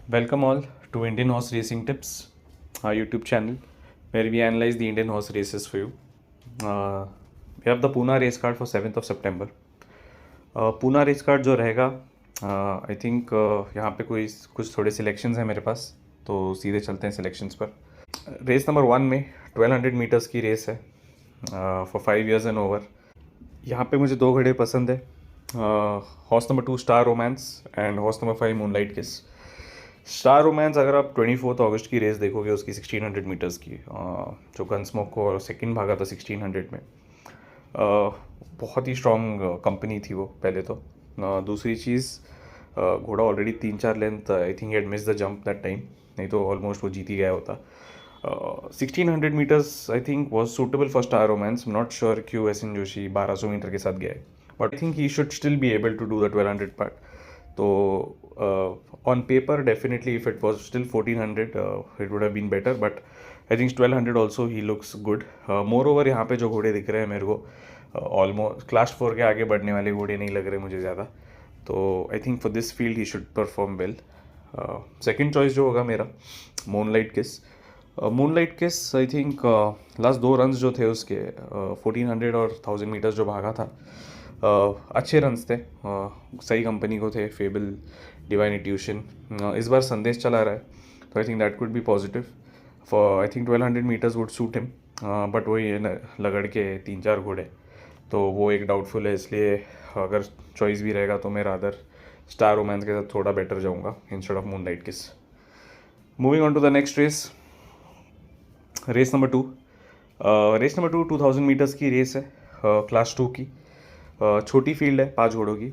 Welcome all to Indian Horse Racing Tips, our YouTube channel, where we analyze the Indian horse races for you. We have the Pune race card for 7th of September. Pune race card जो रहेगा I think यहाँ पे कोई कुछ थोड़े selections हैं मेरे पास, तो सीधे चलते हैं सिलेक्शंस पर. रेस नंबर 1 में 1200 मीटर्स की रेस है फॉर 5 years एंड ओवर. यहाँ पे मुझे दो घोड़े पसंद है, horse number 2 star romance and horse number 5 moonlight किस. स्टार रोमांस अगर आप 24 अगस्त की रेस देखोगे उसकी 1600 मीटर्स की, जो गनस्मोक को सेकंड भागा था 1600 में, बहुत ही स्ट्रॉन्ग कंपनी थी वो पहले तो. दूसरी चीज़, घोड़ा already 3-4 length I think had miss the jump that time, नहीं तो ऑलमोस्ट वो जीत ही गया होता. 1600 meters I think was suitable for Star Romance. Not sure क्यों एस एन जोशी 1200 मीटर के साथ गया है, but I think he should still be able to do the 1200 part. तो on paper definitely if it was still 1400 it would have been better, but I think 1200 also he looks good. Moreover यहाँ पे जो घोड़े दिख रहे हैं मेरे को ऑलमोस्ट क्लास 4 के आगे बढ़ने वाले घोड़े नहीं लग रहे मुझे ज़्यादा, तो I think for this field he should perform well. Second choice जो होगा मेरा मूनलाइट किस. मूनलाइट किस आई थिंक लास्ट 2 रन्स जो थे उसके 1400 और 1000 मीटर्स जो भागा था, अच्छे रन्स थे, सही कंपनी को थे, फेबल, डिवाइन इंट्यूशन. इस बार संदेश चला रहा है, तो I think that could be positive for. I think 1200 meters would suit him, but वही है ना, लगड़ के 3-4 घोड़े, तो वो एक डाउटफुल है. इसलिए अगर चॉइस भी रहेगा तो मैं रादर स्टार रोमांस के साथ थोड़ा बेटर जाऊँगा instead of Moonlight Kiss. Moving on to the next race, race number 2. Race number 2 2000 meters की रेस है, क्लास 2 की. छोटी फील्ड है 5 घोड़ों की.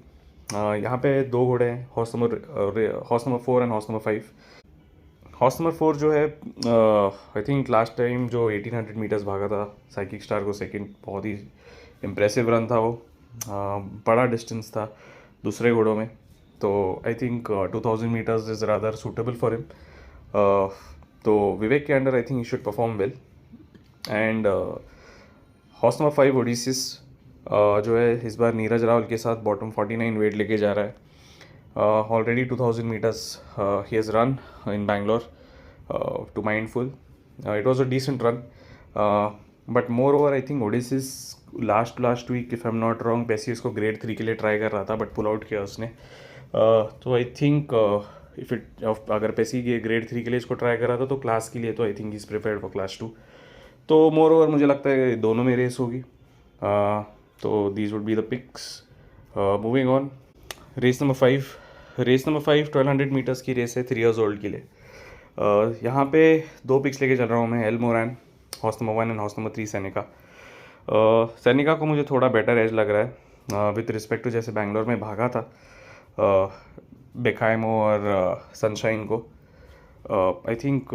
यहाँ पे 2 घोड़े हैं, horse number 4 and horse number 5. Horse number 4 जो है आई थिंक लास्ट टाइम जो 1800 मीटर्स भागा था साइकिक स्टार को सेकंड, बहुत ही इम्प्रेसिव रन था वो. बड़ा डिस्टेंस था दूसरे घोड़ों में, तो I think 2000 meters is rather suitable for him. तो विवेक के under I think he should perform well. And horse number 5 Odysseus जो है इस बार नीरज रावल के साथ बॉटम 49 वेट लेके जा रहा है. ऑलरेडी 2000 मीटर्स ही has run in Bangalore to mindful. It was a decent run, but more over I think odysseus last week if I am not wrong पेसियस को ग्रेड 3 के लिए ट्राई कर रहा था, बट पुल आउट किया उसने. तो आई थिंक अगर पेसी के ग्रेड 3 के लिए इसको ट्राई कर रहा था तो क्लास के लिए तो I think is prepared for class 2. तो मोर ओवर मुझे लगता है दोनों में रेस होगी. तो these would be the picks. Moving on, race number 5. Race number 5 1200 meters की रेस है 3 years old के लिए. यहाँ पे 2 पिक्स लेके चल रहा हूँ मैं. El Moraine horse number 1 and horse number 3 Sainika. Sainika को मुझे थोड़ा बेटर एज लग रहा है विथ रिस्पेक्ट टू जैसे बैंगलोर में भागा था बेखाइमो और सनशाइन को. I think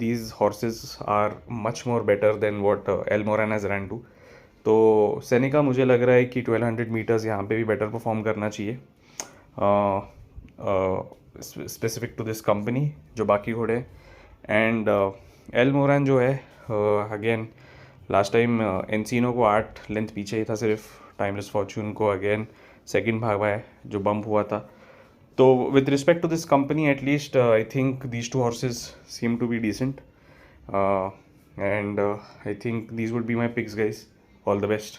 these horses are much more better than what El Moraine has run to. तो सैनिका मुझे लग रहा है कि 1200 मीटर्स यहाँ पे भी बेटर परफॉर्म करना चाहिए, स्पेसिफिक टू दिस कंपनी जो बाकी घोड़े. एंड एल मोरैन जो है अगेन लास्ट टाइम एनसीनो को 8 लेंथ पीछे ही था सिर्फ. टाइमलेस फॉर्चून को अगेन सेकंड भागा है जो बम्प हुआ था. तो with respect to this company at least I think these 2 horses seem to be decent, and I think these would be my picks guys. All the best.